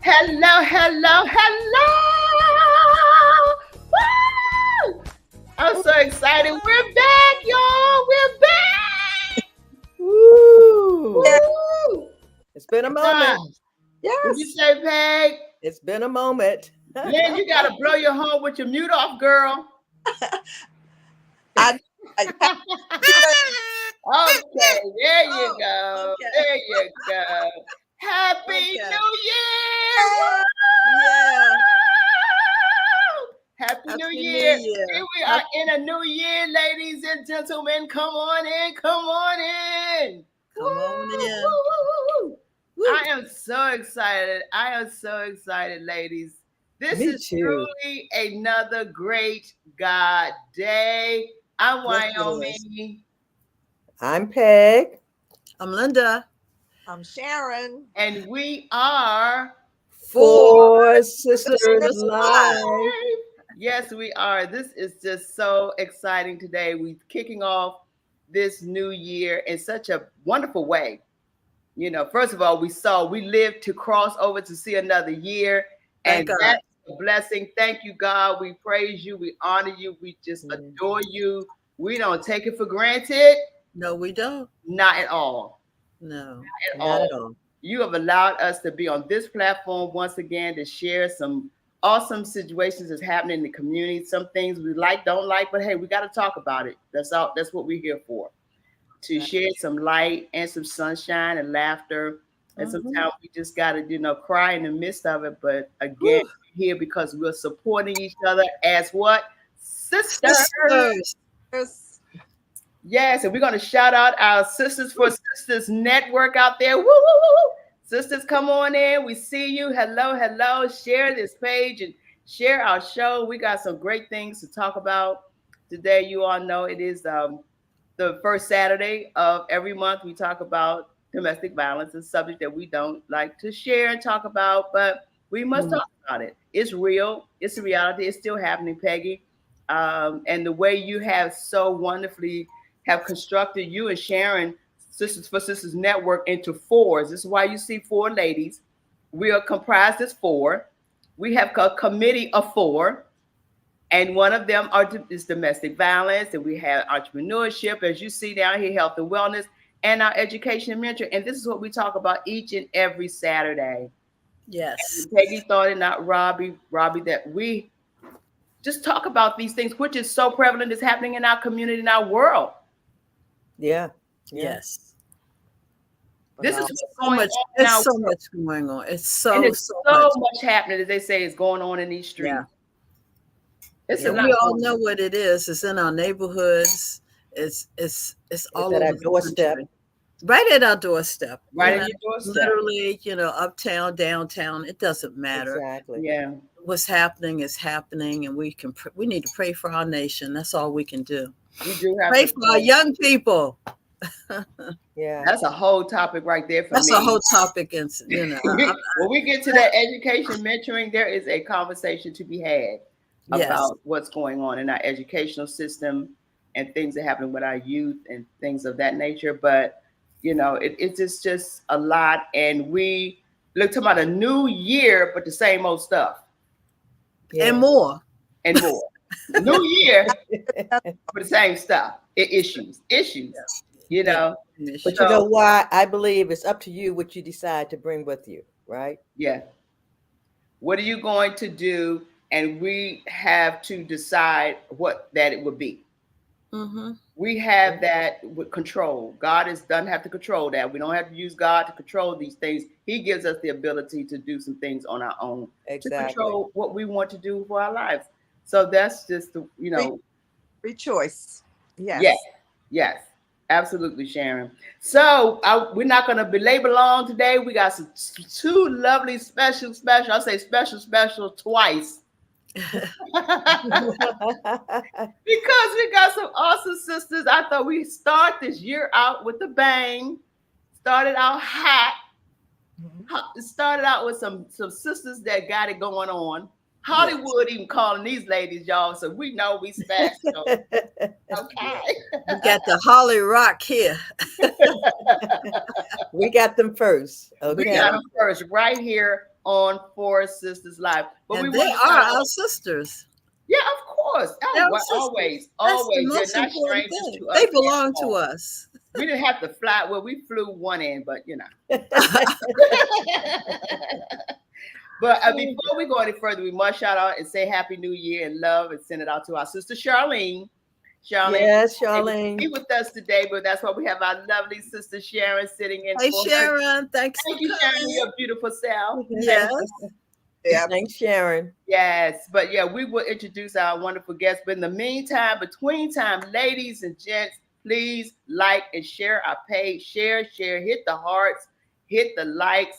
Hello, hello, hello. Woo! I'm so excited. We're back, y'all. We're back. Woo! Woo! It's been a moment. What you say, Peg? It's been a moment. Lynn, you got to blow your horn with your mute off, girl. I Okay, there you go. Okay. There you go. Happy Okay. New Year! Yeah. Happy New Happy Year. New Year. Here we are in a new year, ladies and gentlemen. Come on in. Come on in. Come on in. Woo, woo, woo. Woo. I am so excited. I am so excited, ladies. This Me is too. truly another great God day. I'm Yes, it Wyoming. I'm Peg. I'm Linda. I'm Sharon. And we are 4SistersLIVE. Yes, we are. This is just so exciting today. We're kicking off this new year in such a wonderful way. You know, first of all, we lived to cross over to see another year. Thank And God. that's a blessing. Thank you, God. We praise you. We honor you. We just adore you. We don't take it for granted. No, we don't. Not at all. No. Not at all. You have allowed us to be on this platform once again to share some awesome situations that's happening in the community. Some things we like, don't like, but hey, we got to talk about it. That's all. That's what we're here for. To share some light and some sunshine and laughter. And sometimes we just got to, cry in the midst of it. But again, we're here because we're supporting each other as what? Sisters. Yes, and we're going to shout out our Sisters for Sisters network out there. Woo, woo, woo. Sisters, come on in. We see you. Hello, hello. Share this page and share our show. We got some great things to talk about today. You all know it is the first Saturday of every month. We talk about domestic violence, a subject that we don't like to share and talk about, but we must talk about it. It's real. It's a reality. It's still happening, Peggy. And the way you have so wonderfully have constructed, you and Sharon, Sisters for Sisters Network, into fours. This is why you see four ladies. We are comprised as four. We have a committee of four, and one of them is domestic violence, and we have entrepreneurship, as you see down here, health and wellness, and our education and mentor. And this is what we talk about each and every Saturday. Yes. And Peggy thought it, not Robbie, that we just talk about these things, which is so prevalent, is happening in our community, in our world. Yeah. Yes. This is There's what's so going much. on It's now. so much going on. It's so much happening, as they say, is going on in these streets. Yeah. We all know what it is. It's in our neighborhoods. It's all over our the doorstep. country. Right at our doorstep. Right at your doorstep. Literally, uptown, downtown. It doesn't matter. Exactly. Yeah. What's happening is happening, and we need to pray for our nation. That's all we can do. We do have pray for our young people. Yeah, that's a whole topic right there for that's me. That's a whole topic, and when we get to that education mentoring, there is a conversation to be had about what's going on in our educational system and things that happen with our youth and things of that nature. But it's just a lot, and we look talking about a new year, but the same old stuff, and more. New year, but the same stuff. Issues. But you know why? I believe it's up to you what you decide to bring with you, right? Yeah. What are you going to do? And we have to decide what that it would be. We have that with control. God doesn't have to control that. We don't have to use God to control these things. He gives us the ability to do some things on our own, to control what we want to do for our lives. So that's just free choice. Yes, absolutely, Sharon. So we're not going to belabor long today. We got two lovely special. I'll say special twice. Because we got some awesome sisters. I thought we'd start this year out with a bang. Started out hot. Started out with some sisters that got it going on. Hollywood even calling these ladies, y'all. So we know we special. Okay. We got the Holly Rock here. We got them first. Okay. We got them first right here on 4Sisters Live. But and they are our sisters. Yeah, of course. Always. The They're not strangers to us. They belong to us. We didn't have to fly. Well, we flew one in, but you know. But before we go any further, we must shout out and say Happy New Year and love and send it out to our sister Charlene. Yes, Charlene. Be with us today, but that's why we have our lovely sister Sharon sitting in. Hey, Sharon. Thank you, Sharon. Your beautiful self. Yes. Yeah. Thanks, Sharon. Yes, but yeah, we will introduce our wonderful guests. But in the meantime, between time, ladies and gents, please like and share our page. Share, hit the hearts, hit the likes.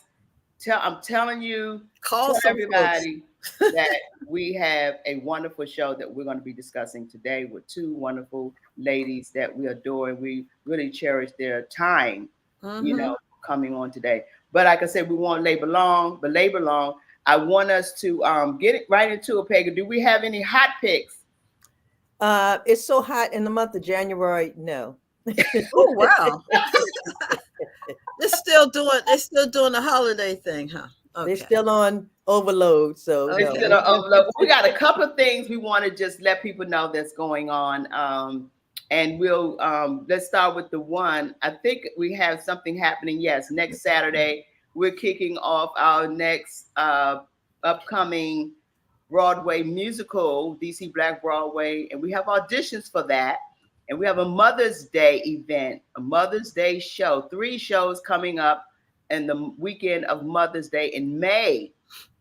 I'm telling you, tell everybody that we have a wonderful show that we're going to be discussing today with two wonderful ladies that we adore and we really cherish their time, coming on today. But like I said, we won't labor long. I want us to get it right into it, Peggy. Do we have any hot picks? It's so hot in the month of January. No. Oh wow. They're still doing the holiday thing, huh? Okay. They're still on overload. So they're still on overload. We got a couple of things we want to just let people know that's going on. And we'll let's start with the one. I think we have something happening. Yes, next Saturday we're kicking off our next upcoming Broadway musical, DC Black Broadway, and we have auditions for that. And we have a Mother's Day event, a Mother's Day show, 3 shows coming up in the weekend of Mother's Day in May.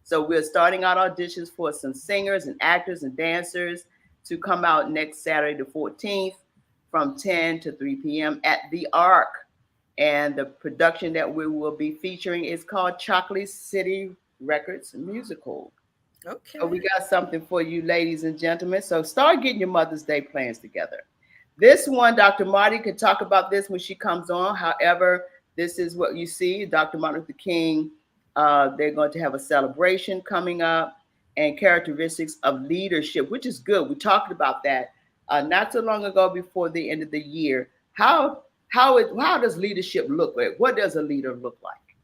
So we're starting out auditions for some singers and actors and dancers to come out next Saturday, the 14th, from 10 to 3 p.m. at the Arc. And the production that we will be featuring is called Chocolate City Records Musical. Okay. So we got something for you, ladies and gentlemen. So start getting your Mother's Day plans together. This one, Dr. Marty could talk about this when she comes on. However, this is what you see. Dr. Martin Luther King, they're going to have a celebration coming up and characteristics of leadership, which is good. We talked about that not so long ago before the end of the year. How does leadership look like? What does a leader look like?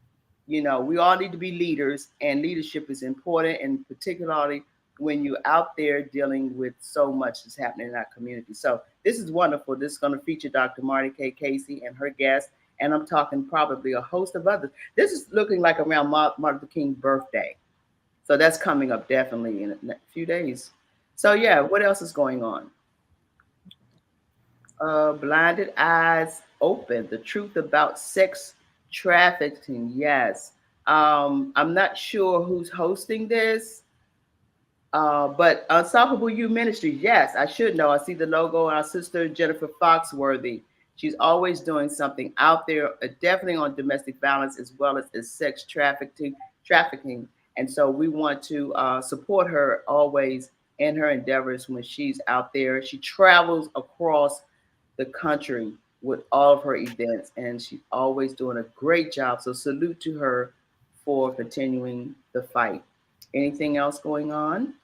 You know, we all need to be leaders, and leadership is important, and particularly when you're out there dealing with so much that's happening in our community. So this is wonderful. This is going to feature Dr. Marty K. Casey and her guests, and I'm talking probably a host of others. This is looking like around Martin Luther King's birthday. So that's coming up definitely in a few days. So yeah, what else is going on? Blinded Eyes Open, the truth about sex trafficking. Yes. I'm not sure who's hosting this. But Unstoppable Youth Ministries, yes, I should know. I see the logo on our sister Jennifer Foxworthy. She's always doing something out there, definitely on domestic violence as well as sex trafficking. And so we want to support her always in her endeavors when she's out there. She travels across the country with all of her events, and she's always doing a great job. So salute to her for continuing the fight. Anything else going on?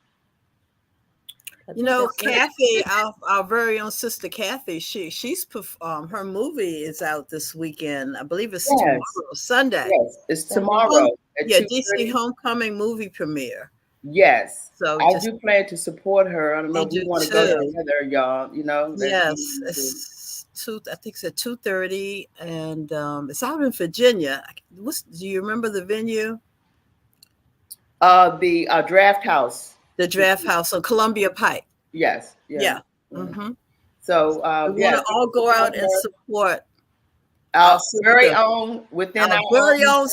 You know, Kathy, our very own sister Kathy, she's her movie is out this weekend. I believe it's tomorrow, Sunday. Yes, it's tomorrow. Yeah, DC Homecoming movie premiere. Yes. So I do plan to support her. I don't know if we want to go together, y'all. You know. Yes, I think it's at 2:30, and it's out in Virginia. Do you remember the venue? The Draft House. The Draft House on Columbia Pike. Yes. Yeah. Mm-hmm. So we want to all go out and support our very own within our very own.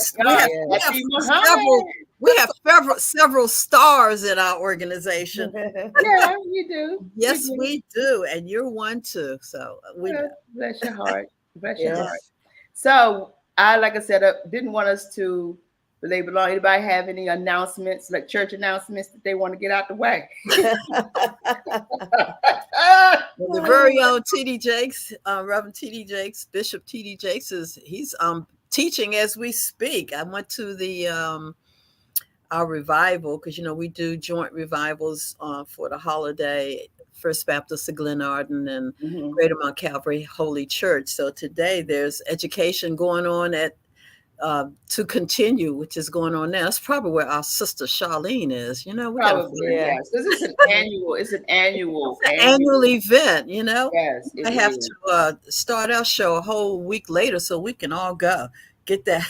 We have several stars in our organization. Yeah, you do. Yes, we do, and you're one too. So bless your heart. Bless your heart. So like I said, didn't want us to. They belong. Anybody have any announcements, like church announcements that they want to get out the way? The very own T.D. Jakes, Reverend T.D. Jakes, Bishop T.D. Jakes he's teaching as we speak. I went to the our revival, because we do joint revivals for the holiday, First Baptist of Glenarden and Greater Mount Calvary Holy Church. So today there's education going on at to continue, which is going on now. That's probably where our sister Charlene is. We Probably, yes. This is an annual. It's an annual event. Yes, I have to start our show a whole week later so we can all go get that.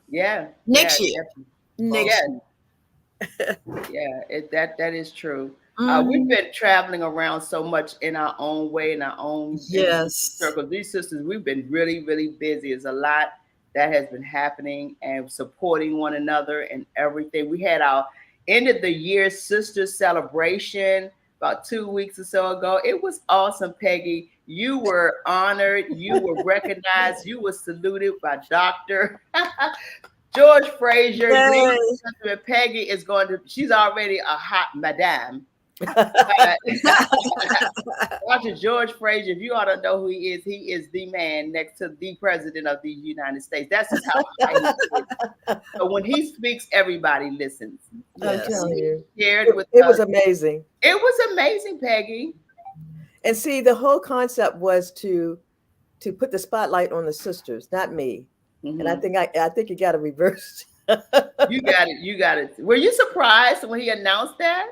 Yeah. Next year. That is true. We've been traveling around so much in our own way, in our own circles. These sisters, we've been really, really busy. There's a lot that has been happening and supporting one another and everything. We had our end of the year sisters celebration about 2 weeks or so ago. It was awesome, Peggy. You were honored. You were recognized. You were saluted by Dr. George Frazier. Peggy is she's already a hot madame. Dr. George Frazier, if you ought to know who he is the man next to the president of the United States. That's just how high he is. So when he speaks, everybody listens. I'm telling you. Shared with it us. was amazing. It was amazing, Peggy. And see, the whole concept was to put the spotlight on the sisters, not me. And I think you got to reverse. You got it. Were you surprised when he announced that?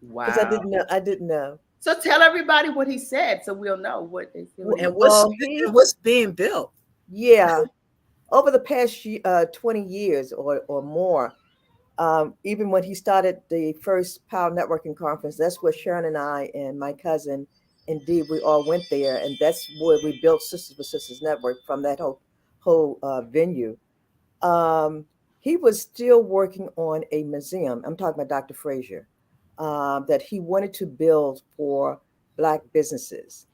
Wow. Because I didn't know. So tell everybody what he said so we'll know what they said. And what's being built. Yeah. Over the past 20 years or more, even when he started the first Power Networking Conference, that's where Sharon and I and my cousin, indeed, we all went there. And that's where we built Sisters for Sisters Network from that whole venue. He was still working on a museum. I'm talking about Dr. Frazier. That he wanted to build for Black businesses.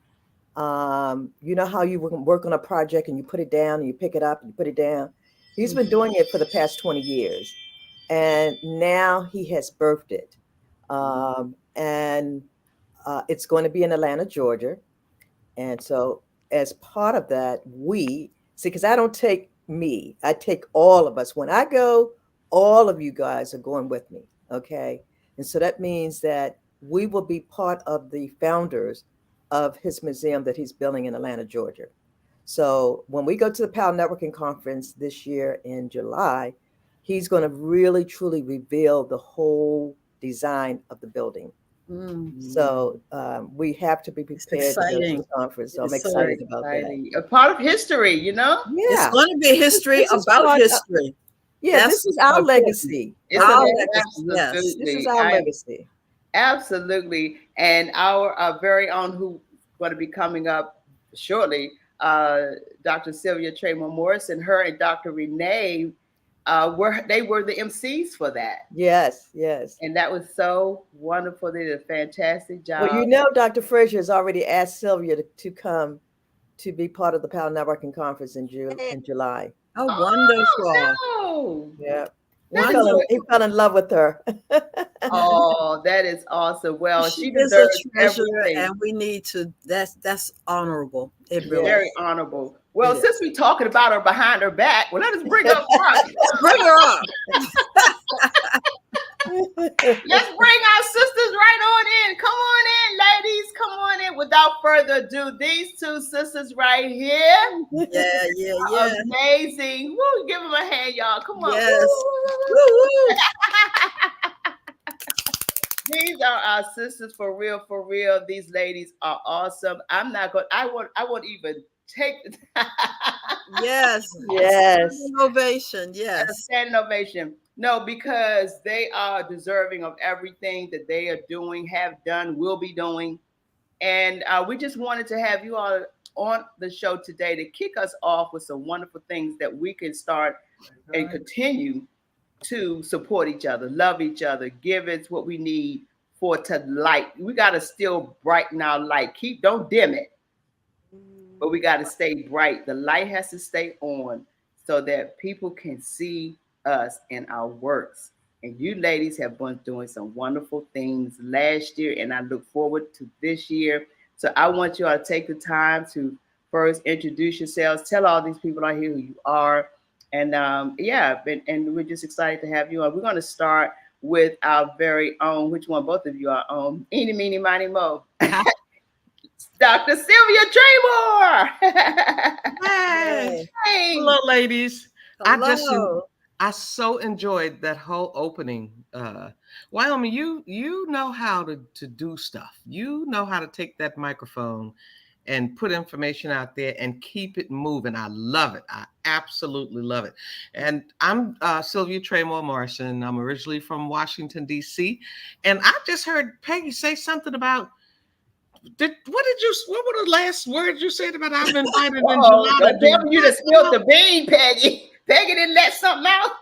You know how you work on a project and you put it down and you pick it up and you put it down? He's been doing it for the past 20 years. And now he has birthed it. And it's going to be in Atlanta, Georgia. And so as part of that, because I don't take me, I take all of us. When I go, all of you guys are going with me, okay? And so that means that we will be part of the founders of his museum that he's building in Atlanta, Georgia. So when we go to the Power Networking Conference this year in July, he's going to really, truly reveal the whole design of the building. So we have to be prepared to go to the conference. So I'm excited about that. A part of history, Yeah. It's going to be history about history. Yeah, this is our legacy. This is our legacy. Absolutely. And our very own, who's going to be coming up shortly, Dr. Sylvia Tremont Morrison, her and Dr. Renee, were the MCs for that. Yes. And that was so wonderful. They did a fantastic job. Well, Dr. Frazier has already asked Sylvia to come to be part of the Power Networking Conference in July. Oh, wonderful. No. Yeah. He fell in love with her. Oh, that is awesome. Well, she is deserves a treasure, everything. and we need to. That's honorable. It really very honorable. Well, since we're talking about her behind her back, let us bring up front. Bring her up. Let's bring our sisters right on in. Come on in, ladies. Come on in. Without further ado, these two sisters right here. Yeah. Amazing. Woo, give them a hand, y'all. Come on. Yes. Woo. These are our sisters for real, for real. These ladies are awesome. I won't even take the time. Yes. Ovation. Yes. Standing ovation. No, because they are deserving of everything that they are doing, have done, will be doing. And we just wanted to have you all on the show today to kick us off with some wonderful things that we can start and continue to support each other, love each other, give us what we need to light. We got to still brighten our light. Don't dim it, but we got to stay bright. The light has to stay on so that people can see us and our works. And you ladies have been doing some wonderful things last year, and I look forward to this year. So I want you all to take the time to first introduce yourselves, tell all these people out here who you are, And yeah, and we're just excited to have you on. We're going to start with our very own, which one both of you are on, eeny, meeny, miny, mo. Dr. Sylvia Traymore. Hey. Hey. Hello, ladies. Hello. I so enjoyed that whole opening. Wyoming, you know how to do stuff. You know how to take that microphone and put information out there and keep it moving. I love it. I absolutely love it. And I'm Sylvia Traymore Morrison. I'm originally from Washington, D.C. And I just heard Peggy say something about what were the last words you said about I've invited in July to do? You just spilled the bean, Peggy. Peggy didn't let something out.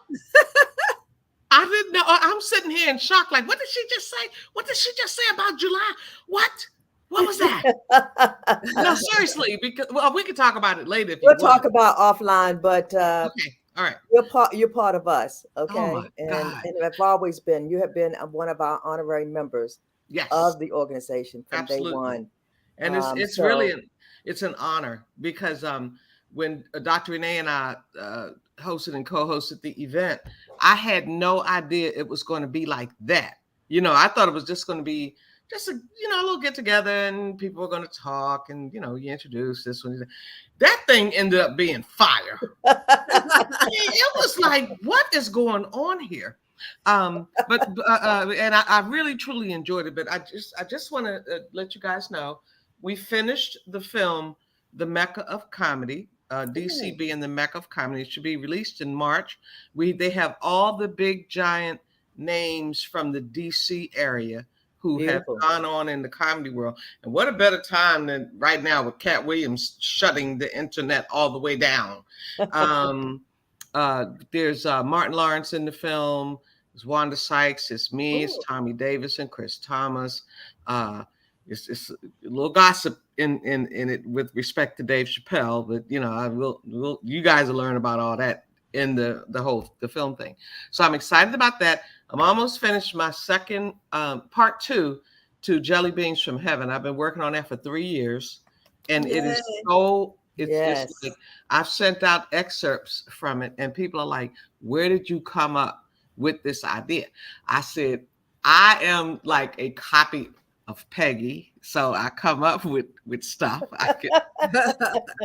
I didn't know. I'm sitting here in shock. Like, what did she just say? What did she just say about July? What was that? No, seriously, because we can talk about it later. We'll talk about offline, but okay, all right. You're part of us, okay? Oh my God. And have always been. You have been one of our honorary members. Yes. Of the organization from Absolutely. day one. And it's really an honor because when Dr. Renee and I hosted and co-hosted the event, I had no idea it was going to be like that. You know, I thought it was just going to be just a little get together and people were going to talk and you introduce this one. That thing ended up being fire. It was like, what is going on here? And I really truly enjoyed it. But I just want to let you guys know we finished the film, The Mecca of Comedy. DC being the Mecca of Comedy. It should be released in March. They have all the big giant names from the DC area who have gone on in the comedy world. And what a better time than right now with Cat Williams shutting the internet all the way down. There's Martin Lawrence in the film. It's Wanda Sykes. It's me. It's Tommy Davis and Chris Thomas. It's a little gossip in it with respect to Dave Chappelle, but you guys will learn about all that in the film thing. So I'm excited about that. I'm almost finished my second part 2 to Jelly Beans from Heaven. I've been working on that for 3 years, and it is so. It's like I've sent out excerpts from it, and people are like, "Where did you come up with this idea?" I said, I am like a copy of Peggy, so I come up with stuff. I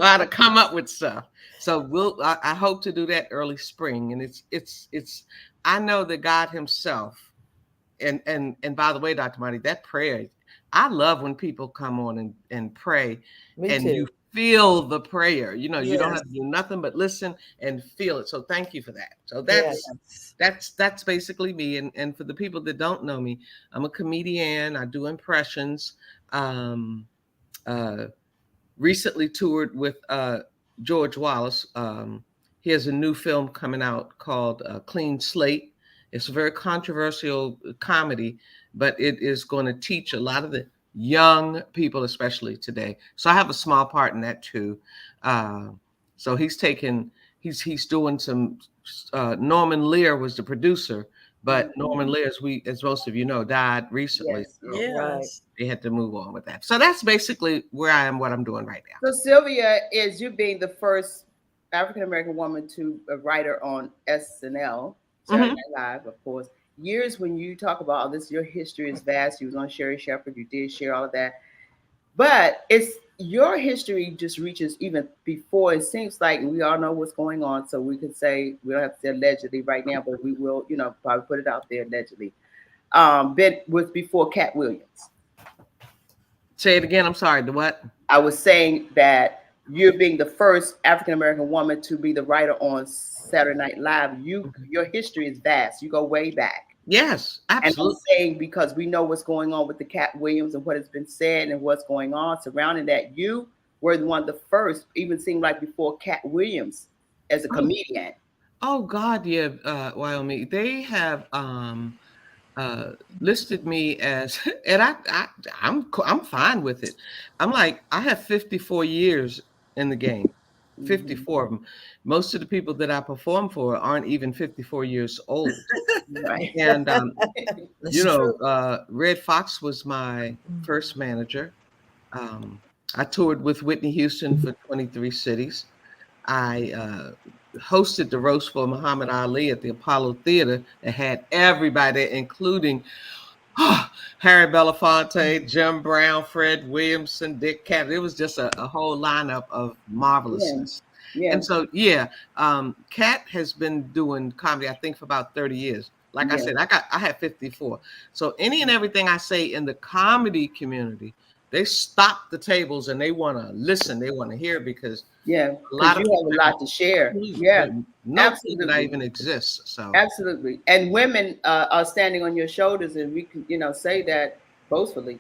how to come up with stuff. So I hope to do that early spring, and it's. I know that God Himself, and by the way, Dr. Marty, that prayer, I love when people come on and pray, you feel the prayer. You don't have to do nothing but listen and feel it. So thank you for that. So that's basically me. And for the people that don't know me, I'm a comedian. I do impressions. Recently toured with George Wallace. He has a new film coming out called Clean Slate. It's a very controversial comedy, but it is going to teach a lot of the young people, especially today. So I have a small part in that too. So he's doing some. Norman Lear was the producer, but Norman Lear, as most of you know, died recently. Yes. They had to move on with that. So that's basically where I am, what I'm doing right now. So Sylvia, is you being the first African American woman to a writer on SNL, Saturday Night Live, of course. Years when you talk about all this, your history is vast. You was on Sherry Shepherd, you did share all of that. But your history just reaches even before. It seems like we all know what's going on, so we could say, we don't have to say allegedly right now, but we will, probably put it out there allegedly. Was before Cat Williams. Say it again. I'm sorry. The what? I was saying that you're being the first African American woman to be the writer on Saturday Night Live. Your history is vast. You go way back. Yes, absolutely. And I'm saying, because we know what's going on with the Cat Williams and what has been said and what's going on surrounding that, you were one of the first, even seemed like before Cat Williams, as a comedian. Oh God, yeah, Wyoming. They have listed me as, and I'm fine with it. I'm like, I have 54 years in the game. 54 of them. Most of the people that I perform for aren't even 54 years old. Right. And Red Fox was my first manager. I toured with Whitney Houston for 23 cities. I hosted the roast for Muhammad Ali at the Apollo Theater and had everybody, including Harry Belafonte, Jim Brown, Fred Williamson, Dick Cavett. It was just a whole lineup of marvelousness. Yeah. And so, Kat has been doing comedy, I think, for about 30 years. Like I said, I had 54. So any and everything I say in the comedy community, they stop the tables and they want to listen. They want to hear because a lot of you have a lot to share. No clue that I even exist. So absolutely. And women are standing on your shoulders, and we can, say that boastfully,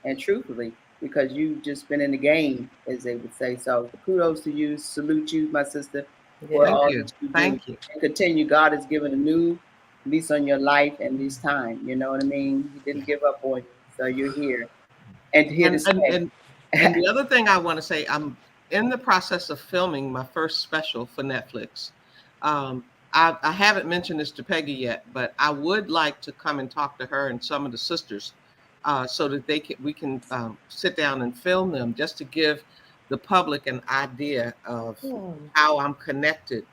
and truthfully, because you've just been in the game, as they would say. So kudos to you. Salute you, my sister, for thank all you. that you do. Thank you. And continue. God has given a new lease on your life and this time. You know what I mean? He didn't give up on you. So you're here. And here to stay. And the other thing I want to say, I'm in the process of filming my first special for Netflix. I haven't mentioned this to Peggy yet, but I would like to come and talk to her and some of the sisters so that we can sit down and film them, just to give the public an idea of how I'm connected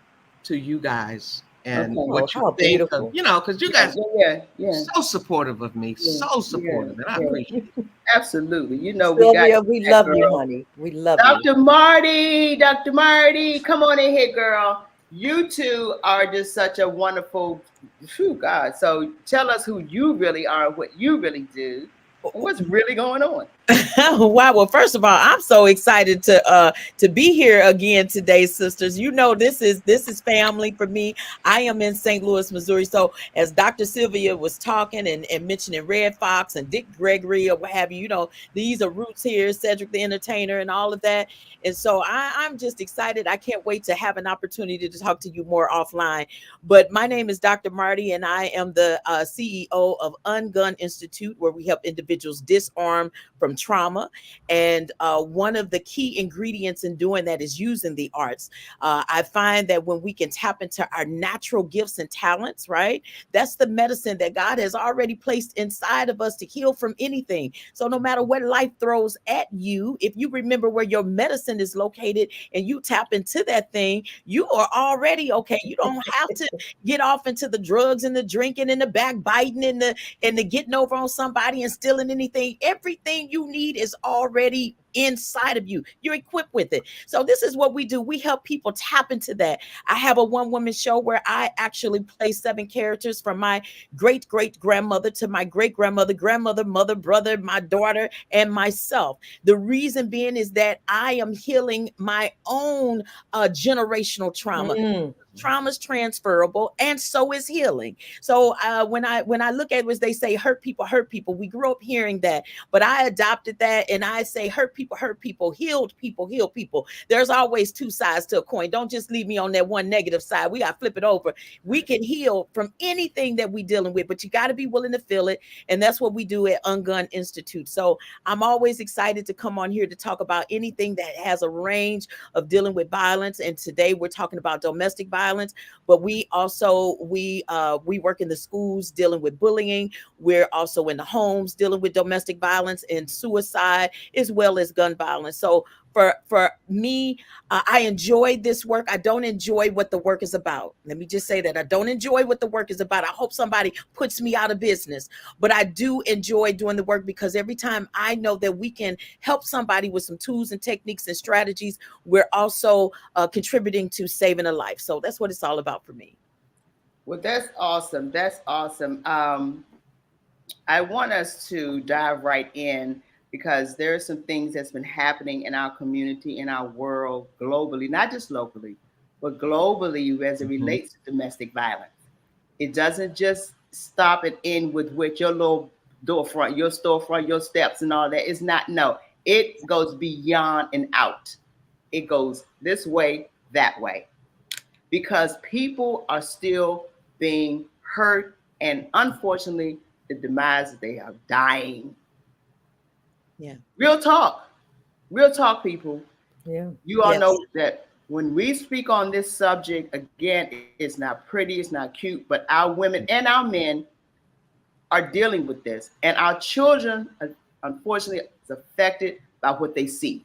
to you guys and what you think of, because you guys so supportive of me, so supportive, and I appreciate it. Absolutely. Sylvia, we love you, honey. We love you. Dr. Marty, come on in here, girl. You two are just such a wonderful, God. So tell us who you really are, what you really do, and what's really going on. Wow. Well, first of all, I'm so excited to be here again today, sisters. This is family for me. I am in St. Louis, Missouri. So as Dr. Sylvia was talking and mentioning Red Fox and Dick Gregory or what have you, these are roots here, Cedric the Entertainer and all of that. And so I'm just excited. I can't wait to have an opportunity to talk to you more offline. But my name is Dr. Marty, and I am the CEO of Ungun Institute, where we help individuals disarm from trauma. And one of the key ingredients in doing that is using the arts. I find that when we can tap into our natural gifts and talents, right, that's the medicine that God has already placed inside of us to heal from anything. So no matter what life throws at you, if you remember where your medicine is located and you tap into that thing, you are already okay. You don't have to get off into the drugs and the drinking and the backbiting and the getting over on somebody and stealing anything. Everything you need is already inside of you. You're equipped with it. So this is what we do. We help people tap into that. I have a one-woman show where I actually play 7 characters, from my great-great-grandmother to my great-grandmother, grandmother, mother, brother, my daughter, and myself. The reason being is that I am healing my own generational trauma. Trauma is transferable, and so is healing. So when I look at it, as they say, hurt people, we grew up hearing that, but I adopted that, and I say hurt people, healed people, heal people. There's always 2 sides to a coin. Don't just leave me on that one negative side. We got to flip it over. We can heal from anything that we're dealing with, but you got to be willing to feel it, and that's what we do at Ungun Institute. So I'm always excited to come on here to talk about anything that has a range of dealing with violence, and today we're talking about domestic violence. But we also we work in the schools dealing with bullying. We're also in the homes dealing with domestic violence and suicide, as well as gun violence. So for me, I enjoy this work. I don't enjoy what the work is about. Let me just say that I don't enjoy what the work is about. I hope somebody puts me out of business, but I do enjoy doing the work, because every time I know that we can help somebody with some tools and techniques and strategies, we're also contributing to saving a life. So that's what it's all about for me. Well, that's awesome. That's awesome. I want us to dive right in, because there are some things that's been happening in our community, in our world, globally, not just locally, but globally, as it relates to domestic violence. It doesn't just stop and end with your little storefront, your steps and all that. It's not, no, it goes beyond and out. It goes this way, that way, because people are still being hurt, and unfortunately, the demise, they are dying. Yeah. Real talk, people. Yeah. You all know that when we speak on this subject, again, it's not pretty, it's not cute, but our women and our men are dealing with this, and our children, unfortunately, is affected by what they see.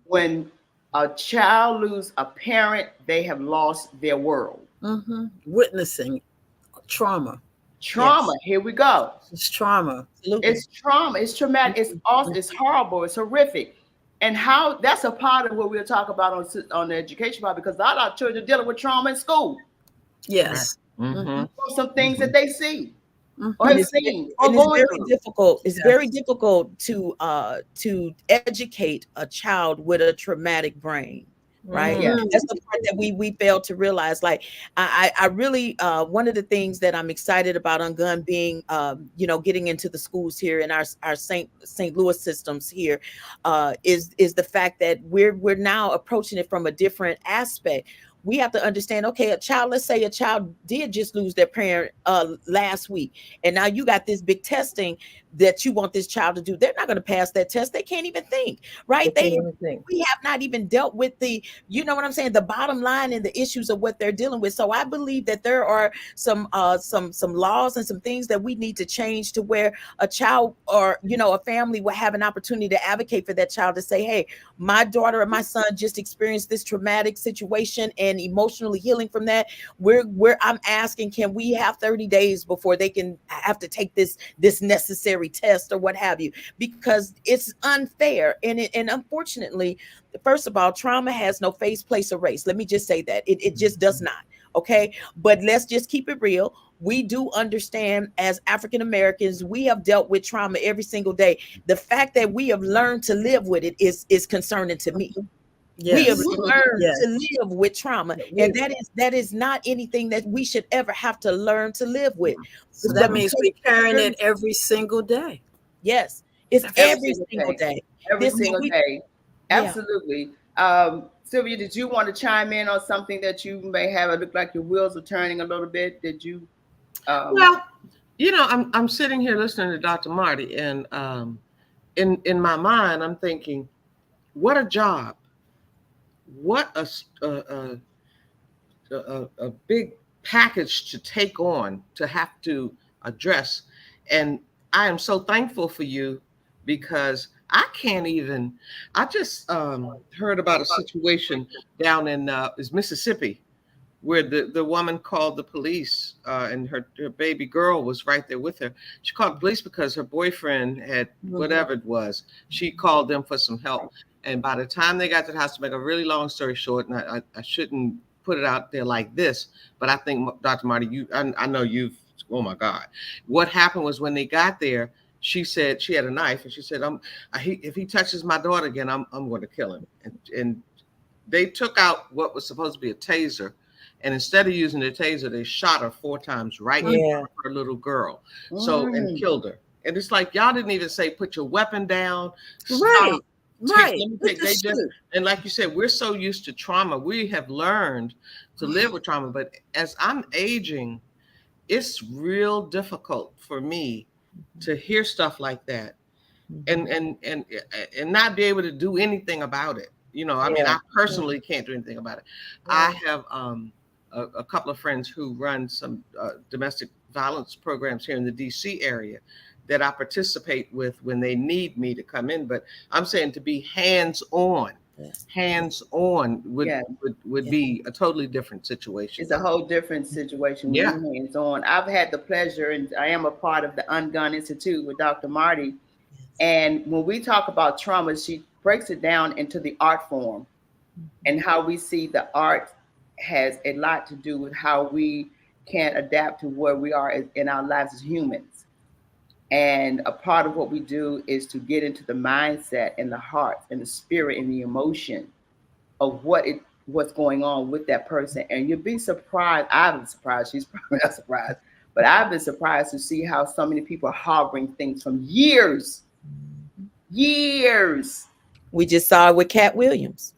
When a child lose a parent, they have lost their world. Witnessing trauma. Trauma. Yes. Here we go. It's trauma. Absolutely. It's trauma. It's traumatic. It's awesome. It's horrible. It's horrific. And how that's a part of what we'll talk about on the education part, because a lot of our children are dealing with trauma in school. Yes. Some things that they see or And have seen or and it's going very through. difficult. It's Yes. very difficult to educate a child with a traumatic brain. Right. Yeah. That's the part that we fail to realize. Like I really one of the things that I'm excited about on gun being getting into the schools here in our St. Louis systems here is the fact that we're now approaching it from a different aspect. We have to understand, okay, let's say a child did just lose their parent last week, and now you got this big testing that you want this child to do. They're not going to pass that test. They can't even think, right? We have not even dealt with the, you know what I'm saying, the bottom line and the issues of what they're dealing with. So I believe that there are some laws and some things that we need to change to where a child or, a family will have an opportunity to advocate for that child to say, hey, my daughter or my son just experienced this traumatic situation and emotionally healing from that. I'm asking, can we have 30 days before they can have to take this necessary test or what have you, because it's unfair. And unfortunately, first of all, trauma has no face, place, or race. Let me just say that it just does not. Okay. But let's just keep it real. We do understand as African Americans, we have dealt with trauma every single day. The fact that we have learned to live with it is concerning to me. Yes. We have learned Yes. to live with trauma, and that is not anything that we should ever have to learn to live with. So that means we're carrying it every single day. Yes, it's every single day. Every single day. Absolutely. Sylvia, did you want to chime in on something that you may have? It looked like your wheels are turning a little bit. Did you? Well, I'm sitting here listening to Dr. Marty, and in my mind, I'm thinking, what a job. What a big package to take on, to have to address. And I am so thankful for you, because I just heard about a situation down in Mississippi, where the woman called the police and her baby girl was right there with her. She called the police because her boyfriend had whatever it was. She called them for some help. And by the time they got to the house, to make a really long story short, and I shouldn't put it out there like this, but I think, Dr. Marty, I know you've, oh my God. What happened was, when they got there, she said she had a knife, and she said, if he touches my daughter again, I'm going to kill him. And they took out what was supposed to be a taser, and instead of using the taser, they shot her 4 times right in front of her little girl. So, and killed her. And it's like, y'all didn't even say, put your weapon down. Right. Right. And like you said, we're so used to trauma. We have learned to live with trauma. But as I'm aging, it's real difficult for me to hear stuff like that and not be able to do anything about it. I mean, I personally can't do anything about it. I have a couple of friends who run some domestic violence programs here in the DC area that I participate with when they need me to come in. But I'm saying, to be hands-on would be a totally different situation. It's a whole different situation. Yeah. Hands-on. I've had the pleasure, and I am a part of the Ungun Institute with Dr. Marty. And when we talk about trauma, she breaks it down into the art form, and how we see the art has a lot to do with how we can adapt to where we are in our lives as humans. And a part of what we do is to get into the mindset and the heart and the spirit and the emotion of what's going on with that person. And you'll be surprised. I've been surprised. She's probably not surprised, but I've been surprised to see how so many people are harboring things from years. We just saw it with Cat Williams.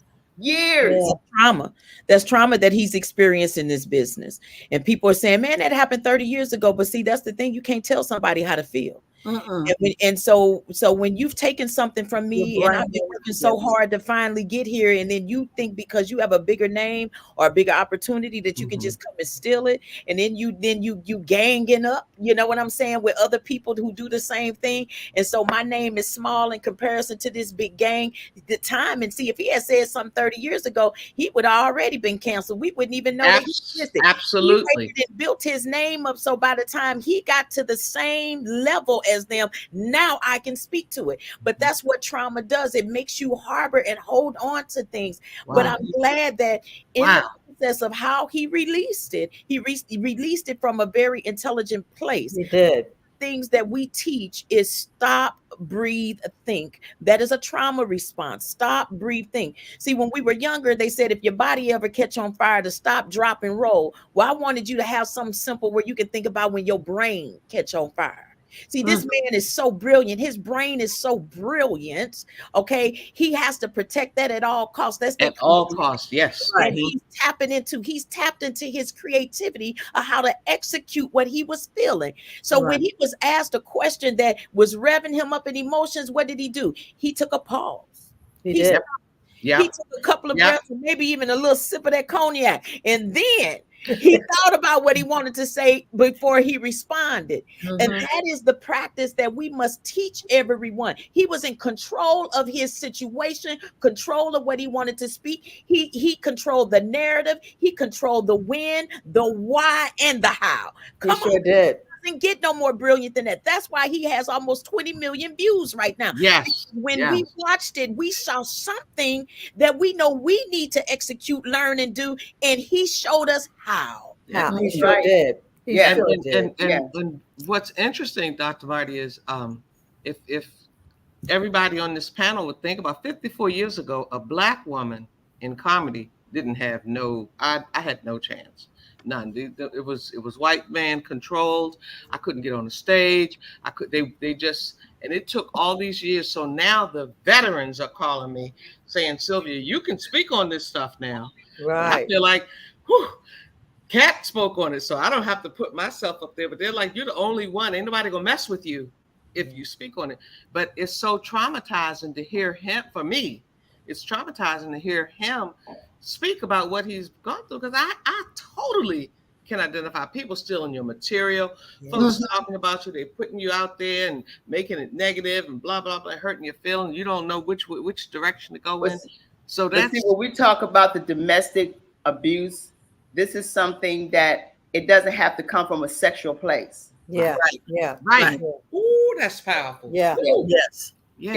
That's trauma that he's experienced in this business. And people are saying, man, that happened 30 years ago. But see, that's the thing. You can't tell somebody how to feel. And so when you've taken something from me and I've been working so hard to finally get here, and then you think because you have a bigger name or a bigger opportunity that you can just come and steal it, and then you ganging up, you know what I'm saying, with other people who do the same thing. And so my name is small in comparison to this big gang. The time, and see, if he had said something 30 years ago, he would have already been canceled. We wouldn't even know that he existed. Absolutely. He built his name up, so by the time he got to the same level as them, now I can speak to it. But that's what trauma does. It makes you harbor and hold on to things. Wow. But I'm glad that in the process of how he released it, he released it from a very intelligent place. He did. Things that we teach is stop, breathe, think. That is a trauma response. Stop, breathe, think. See, when we were younger, they said if your body ever catch on fire, to stop, drop, and roll. Well, I wanted you to have something simple where you can think about when your brain catch on fire. See, this man is so brilliant. His brain is so brilliant. Okay, he has to protect that at all costs. That's at all costs. Yes, and he's tapped into his creativity of how to execute what he was feeling. So when he was asked a question that was revving him up in emotions, what did he do? He took a pause. He did. He took a couple of breaths, and maybe even a little sip of that cognac, and then he thought about what he wanted to say before he responded. And that is the practice that we must teach everyone. He was in control of his situation, control of what he wanted to speak. He controlled the narrative. He controlled the when, the why, and the how. He sure did. Get no more brilliant than that. That's why he has almost 20 million views right now. Yes. When we watched it, we saw something that we know we need to execute, learn, and do, and he showed us how. He sure did. And what's interesting, Dr. Marty, is if everybody on this panel would think about 54 years ago, a Black woman in comedy didn't have I had no chance. None. It was white man controlled. I couldn't get on the stage. They just, and it took all these years. So now the veterans are calling me saying, Sylvia, you can speak on this stuff now. Right. I feel like, whew, Kat spoke on it, so I don't have to put myself up there. But they're like, you're the only one. Ain't nobody gonna mess with you if you speak on it. But it's so traumatizing to hear him. For me, it's traumatizing to hear him speak about what he's gone through, because I totally can identify people stealing your material, folks talking about you, they putting you out there and making it negative and blah blah blah, hurting your feelings. You don't know which direction to go in. So that's when we talk about the domestic abuse, this is something that it doesn't have to come from a sexual place. Yeah. Right. Ooh, that's powerful. Yeah. Ooh. Yes. Yeah.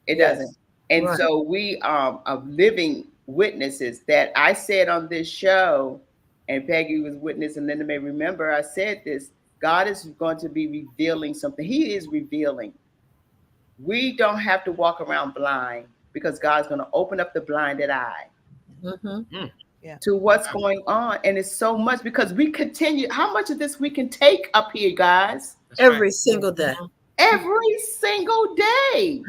It doesn't. And so we are living witnesses. That I said on this show, and Peggy was witness, and Linda may remember, I said this: God is going to be revealing something. He is revealing. We don't have to walk around blind, because God's going to open up the blinded eye to what's going on. And it's so much, because we continue. How much of this we can take up here, guys? Every single day. Every single day.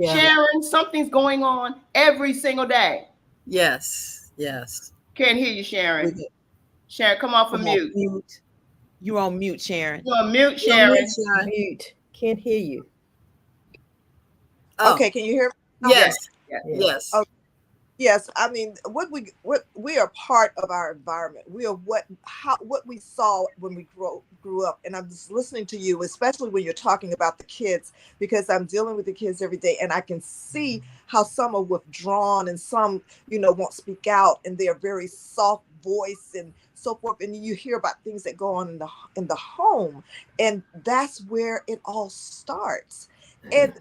Sharon, something's going on every single day. Yes. Can't hear you, Sharon. Sharon, come off of mute. You're on mute, Sharon. You're on mute, Sharon. Mute. Can't hear you. Okay, can you hear me? Yes. Okay. Yes, I mean, what we are part of our environment. We are what we saw when we grew up. And I'm just listening to you, especially when you're talking about the kids, because I'm dealing with the kids every day, and I can see how some are withdrawn and some, won't speak out, and they're very soft voice and so forth. And you hear about things that go on in the home, and that's where it all starts. And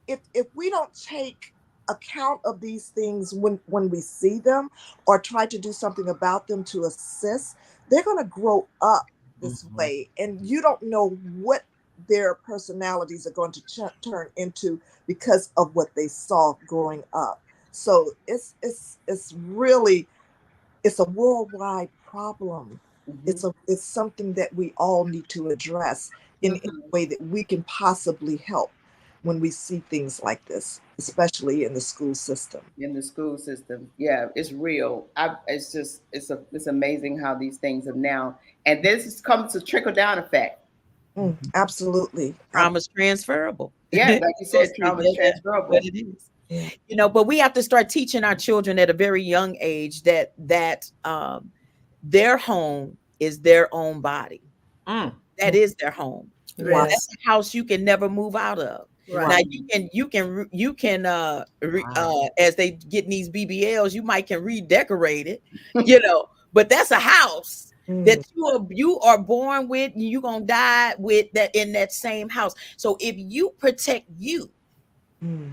if we don't take account of these things when we see them, or try to do something about them to assist, they're going to grow up this way, and you don't know what their personalities are going to turn into because of what they saw growing up. So it's really a worldwide problem. It's something that we all need to address in any way that we can possibly help when we see things like this, especially in the school system. Yeah, it's real. It's amazing how these things have now, and this comes to trickle down effect. Absolutely. Trauma's transferable. Yeah, like you said, trauma's That's transferable. what it is. Yeah. You know, but we have to start teaching our children at a very young age that their home is their own body. That is their home. Wow. That's a house you can never move out of. Right. Now you can as they get these BBLs, you might can redecorate it, you know, but that's a house that you are born with, and you're gonna die with that in that same house. So if you protect you,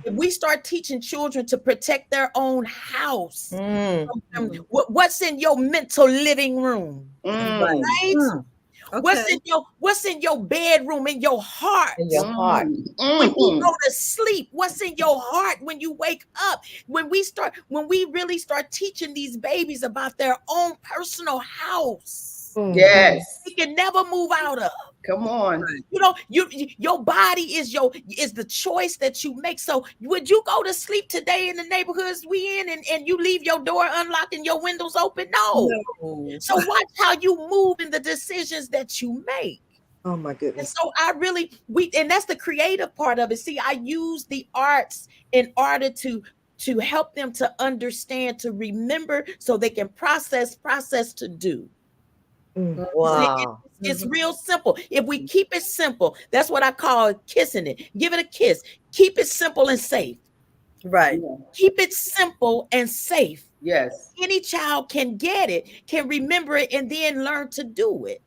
if we start teaching children to protect their own house, what's in your mental living room, right? Okay. What's in your bedroom, in your heart? In your heart. When you go to sleep, what's in your heart when you wake up? When we really start teaching these babies about their own personal house, Yes, you can never move out of. come on. You know, your body is the choice that you make. So would you go to sleep today in the neighborhoods we in and you leave your door unlocked and your windows open? No. So watch how you move in the decisions that you make. Oh my And goodness. so and that's the creative part of it. See, I use the arts in order to help them to understand, to remember, so they can process to do. Wow. It's real simple. If we keep it simple, that's what I call kissing it. Give it a kiss. Keep it simple and safe. Right. Keep it simple and safe. Yes. Any child can get it, can remember it, and then learn to do it.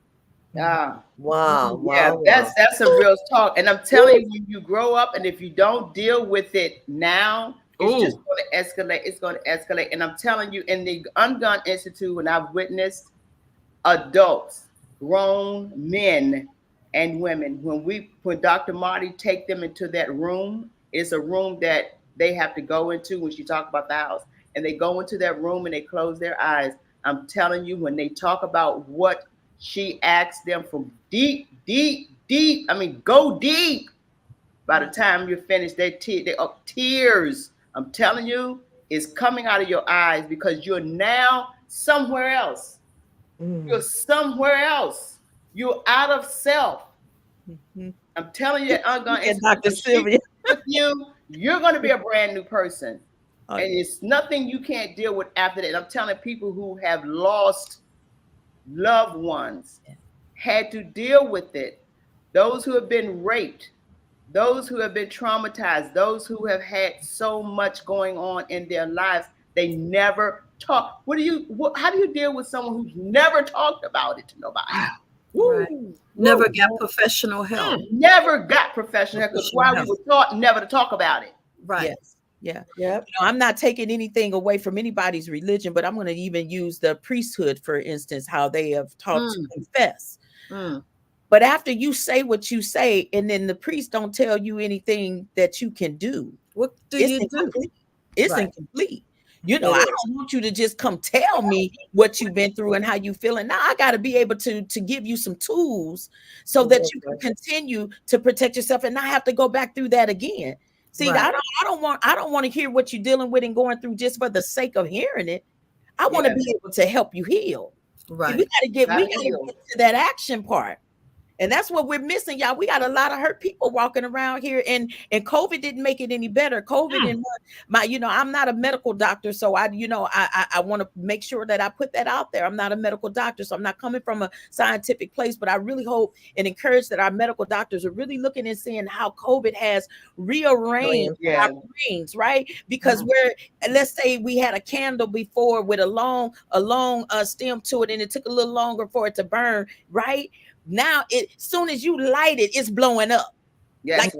Wow. Wow. Yeah, that's a real talk. And I'm telling you, when you grow up, and if you don't deal with it now, it's just going to escalate. It's going to escalate. And I'm telling you, in the Ungun Institute, when I've witnessed adults, grown men and women, when Dr. Marty take them into that room, it's a room that they have to go into when she talks about the house, and they go into that room and they close their eyes. I'm telling you, when they talk about what she asks them from deep, I mean, go deep. By the time you're finished, they are tears. I'm telling you, is coming out of your eyes because you're now somewhere else. You're somewhere else. You're out of self. I'm telling you, Dr. Sylvia, with you, you're going to be a brand new person. And it's nothing you can't deal with after that. And I'm telling people who have lost loved ones, had to deal with it. Those who have been raped, those who have been traumatized, those who have had so much going on in their lives, they never talk. How do you deal with someone who's never talked about it to nobody? Right. Never got professional help. Never got professional help. That's why we were taught never to talk about it. Right. Yes. Yeah. Yep. You know, I'm not taking anything away from anybody's religion, but I'm going to even use the priesthood, for instance, how they have taught to confess. But after you say what you say, and then the priest don't tell you anything that you can do, what do you do? It's incomplete. You know, I don't want you to just come tell me what you've been through and how you feeling. Now I got to be able to give you some tools so that you can continue to protect yourself and not have to go back through that again. See, I don't want to hear what you're dealing with and going through just for the sake of hearing it. I want to be able to help you heal. Right. See, we got to get to that action part. And that's what we're missing, y'all. We got a lot of hurt people walking around here, and COVID didn't make it any better. COVID and I'm not a medical doctor, so I want to make sure that I put that out there. I'm not a medical doctor, so I'm not coming from a scientific place, but I really hope and encourage that our medical doctors are really looking and seeing how COVID has rearranged our brains, right? Because let's say we had a candle before with a long stem to it, and it took a little longer for it to burn, right? Now, as soon as you light it, it's blowing up. Yes,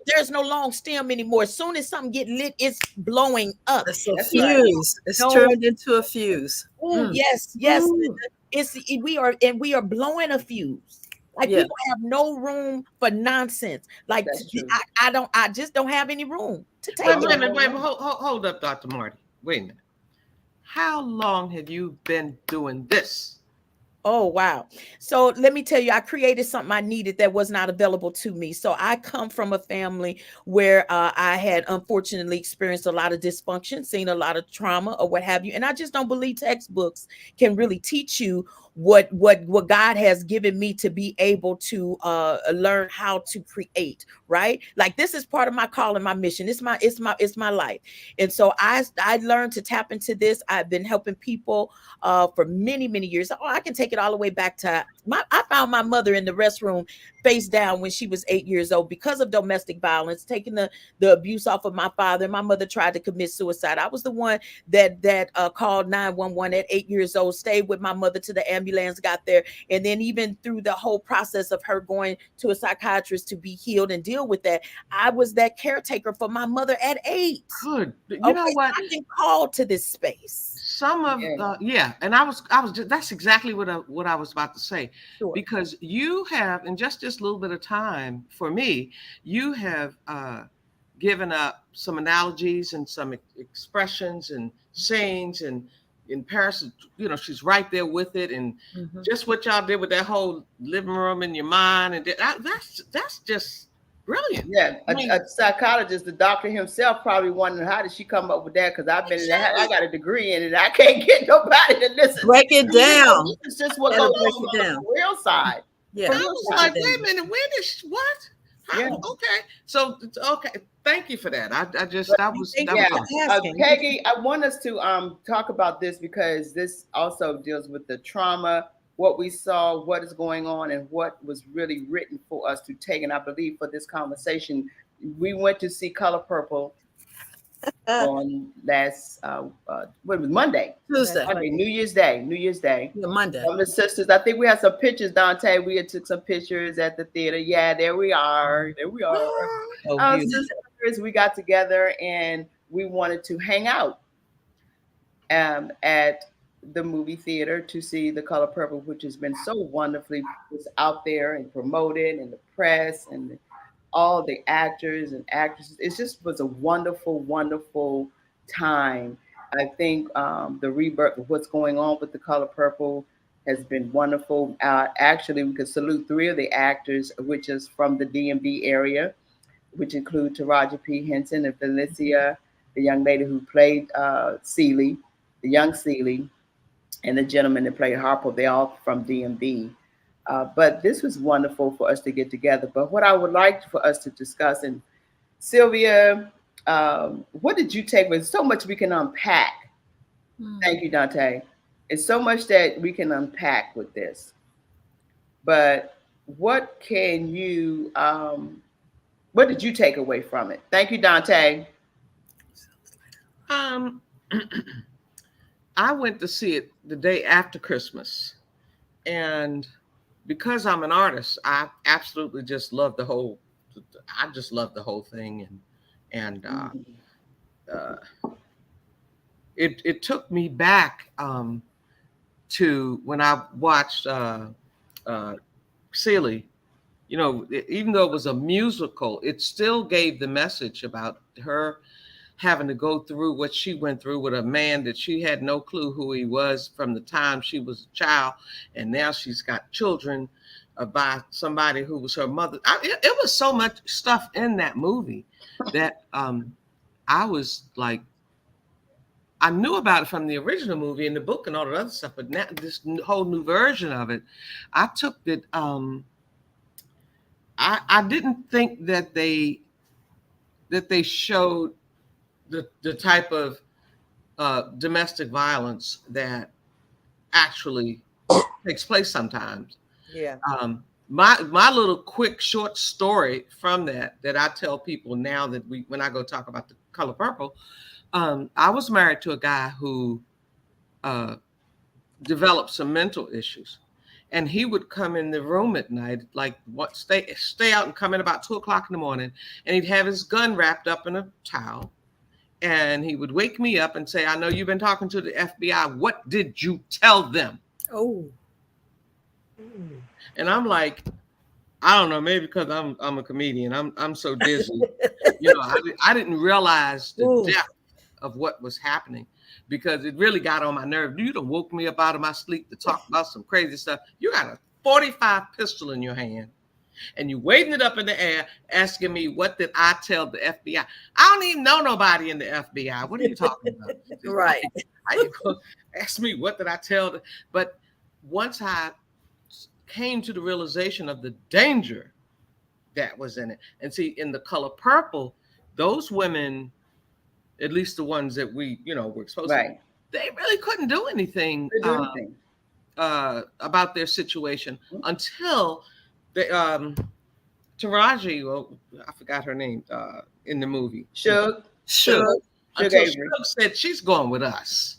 there's no long stem anymore. As soon as something get lit, it's blowing up. It's a fuse. It's turned into a fuse. Yes. We are blowing a fuse. Like people have no room for nonsense. Like I just don't have any room to take. Wait a minute. Hold up, Dr. Marty. Wait a minute. How long have you been doing this? Oh, wow. So let me tell you, I created something I needed that was not available to me. So I come from a family where I had unfortunately experienced a lot of dysfunction, seen a lot of trauma or what have you. And I just don't believe textbooks can really teach you what God has given me to be able to learn how to create, right? Like this is part of my call and my mission. It's my life. And so I learned to tap into this. I've been helping people for many, many years. Oh, I can take it all the way back to I found my mother in the restroom face down when she was 8 years old because of domestic violence, taking the abuse off of my father. My mother tried to commit suicide. I was the one that called 911 at 8 years old, stayed with my mother till the ambulance got there. And then even through the whole process of her going to a psychiatrist to be healed and deal with that, I was that caretaker for my mother at 8. Good. You know what? I've been called to this space. Some of and I was just, that's exactly what I was about to say. Sure. Because you have, in just this little bit of time, for me, you have given up some analogies and some expressions and sayings, and in Paris, you know, she's right there with it, and just what y'all did with that whole living room in your mind, and that's just brilliant. Yeah, a psychologist, the doctor himself, probably wondering how did she come up with that? Because I've been in that, I got a degree in it. I can't get nobody to listen. Break it down. This is just what goes on the real side. Yeah, I was like, wait a minute, where did what? How, Yeah. Okay, so okay, thank you for that. Peggy, I want us to talk about this because this also deals with the trauma, what we saw, what is going on, and what was really written for us to take. And I believe for this conversation, we went to see Color Purple on last what was Monday? Tuesday. Monday, New Year's Day. Yeah, Monday. From the sisters. I think we had some pictures, Dante. We had took some pictures at the theater. Yeah, there we are. Sisters, we got together and we wanted to hang out at the movie theater to see The Color Purple, which has been so wonderfully was out there and promoted in the press and all the actors and actresses. It just was a wonderful, wonderful time. I think the rebirth of what's going on with The Color Purple has been wonderful. Actually, we could salute 3 of the actors, which is from the DMV area, which include Taraji P. Henson and Felicia, the young lady who played Celie, the young Celie, and the gentleman that played Harpo. They all from DMV. But this was wonderful for us to get together. But what I would like for us to discuss, and Sylvia, what did you take with so much we can unpack? Thank you, Dante. It's so much that we can unpack with this. But what can you, what did you take away from it? Thank you, Dante. I went to see it the day after Christmas, and because I'm an artist, I absolutely just love the whole. I just love the whole thing, and it took me back to when I watched Celie. You know, even though it was a musical, it still gave the message about her having to go through what she went through with a man that she had no clue who he was from the time she was a child, and now she's got children by somebody who was her mother. It was so much stuff in that movie that I was like, I knew about it from the original movie and the book and all the other stuff, but now this whole new version of it, I took that. I didn't think that they showed the type of domestic violence that actually takes place sometimes. Yeah. My little quick short story from that I tell people now that when I go talk about The Color Purple, I was married to a guy who developed some mental issues, and he would come in the room at night, like stay out and come in about 2:00 in the morning, and he'd have his gun wrapped up in a towel. And he would wake me up and say, I know you've been talking to the FBI. What did you tell them? Oh. And I'm like, I don't know, maybe because I'm a comedian. I'm so dizzy. You know, I didn't realize the depth of what was happening, because it really got on my nerve. You done woke me up out of my sleep to talk about some crazy stuff. You got a .45 pistol in your hand, and you waving it up in the air, asking me, what did I tell the FBI? I don't even know nobody in the FBI. What are you talking about? Right. How you gonna ask me, what did I tell them? But once I came to the realization of the danger that was in it, and see, in The Color Purple, those women, at least the ones that we, were exposed to, they really couldn't do anything about their situation until they, Taraji, well, I forgot her name in the movie. Shug. Until Shug said she's going with us.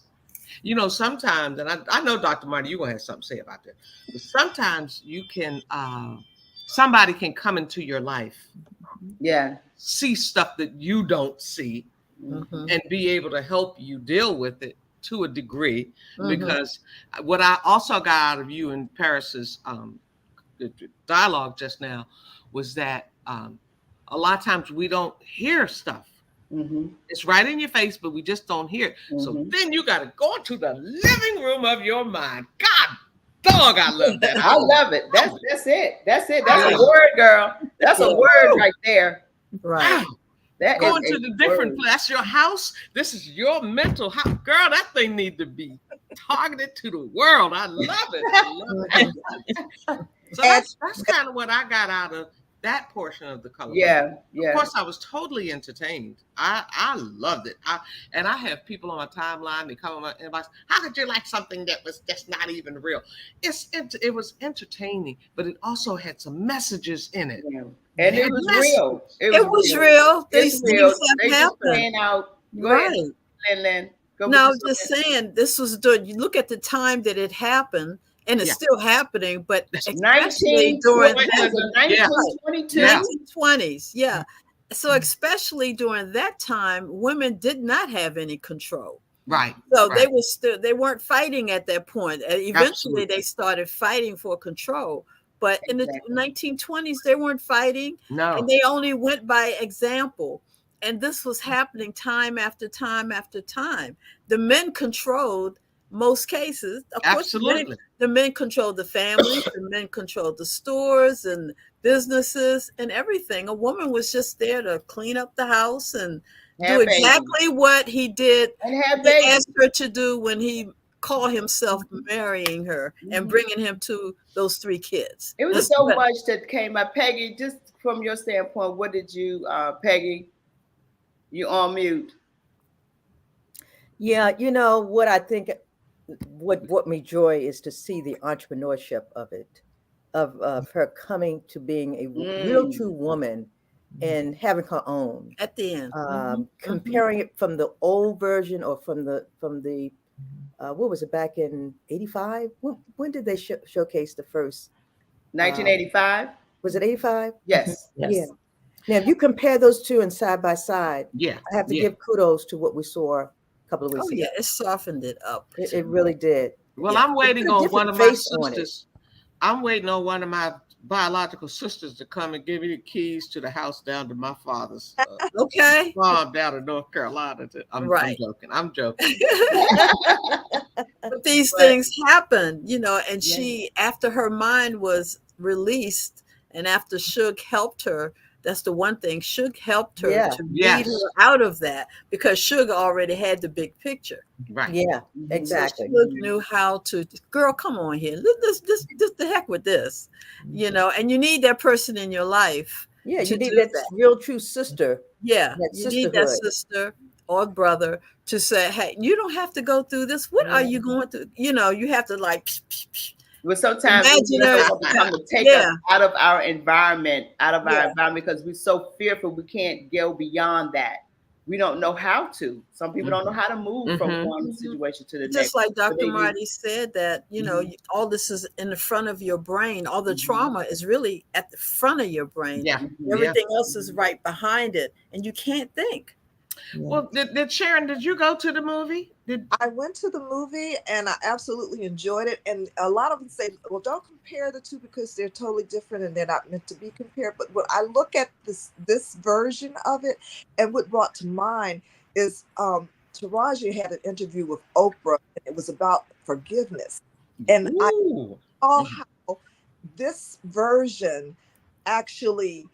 Sometimes, and I know, Dr. Marty, you're going to have something to say about that. But sometimes you can, somebody can come into your life, see stuff that you don't see, and be able to help you deal with it to a degree. Because what I also got out of you and Paris's dialogue just now was that a lot of times we don't hear stuff. It's right in your face, but we just don't hear it. So then you got to go into the living room of your mind. God dog, I love that. I love it. That's it. That's it. That's a word, girl. That's a word right there. Right. That going to the different place. That's your house. This is your mental house. Girl, that thing need to be targeted to the world. I love it. I love it. So that's kind of what I got out of that portion of The Color. Of course, I was totally entertained. I loved it. I have people on my timeline. They come on my inbox. How could you like something that was just not even real? It was entertaining, but it also had some messages in it. And it was real. It was real. These things have happened. Go ahead, Lynn. No, just saying, this was good. You look at the time that it happened. And it's still happening, but especially during the 1920s. Yeah. So especially during that time, women did not have any control. Right. So they weren't fighting at that point. Eventually they started fighting for control. But in the 1920s, they weren't fighting. No. And they only went by example. And this was happening time after time after time. The men controlled most cases. Of course, the men controlled the families, the men controlled the stores and businesses and everything. A woman was just there to clean up the house and do exactly what he did. He asked her to do when he called himself marrying her and bringing him to those 3 kids. It was so much that came up. Peggy, just from your standpoint, what did you, Peggy, you on mute? Yeah, what I think, what brought me joy is to see the entrepreneurship of it, of her coming to being a real true woman and having her own at the end. Comparing it from the old version or from the what was it, back in 85? When did they showcase the first? 1985. Was it 85? Yes. Yeah. Now, if you compare those two and side by side, I have to give kudos to what we saw a couple of weeks ago. It softened it up. It really did. Well, I'm waiting on one of my sisters. I'm waiting on one of my biological sisters to come and give me the keys to the house down to my father's farm down in North Carolina. I'm joking. I'm joking. But these things happen, and she, after her mind was released and after Shug helped her, that's the one thing. Shug helped her to lead her out of that because Shug already had the big picture. Right. Yeah, exactly. So Shug knew how to, girl, come on here. This the heck with this, and you need that person in your life. Yeah, you need that real true sister. Yeah, you need that sister or brother to say, hey, you don't have to go through this. What are you going through? You have to But sometimes we come to take us out of our environment, because we're so fearful we can't go beyond that. We don't know how to. Some people don't know how to move from one situation to the next. Just like Dr. Marty said that, all this is in the front of your brain. All the trauma is really at the front of your brain. Yeah. Everything else is right behind it. And you can't think. Well, did Sharon, did you go to the movie? I went to the movie and I absolutely enjoyed it. And a lot of them say, well, don't compare the two because they're totally different and they're not meant to be compared. But when I look at this version of it, and what brought to mind is Taraji had an interview with Oprah, and it was about forgiveness. And I saw how this version actually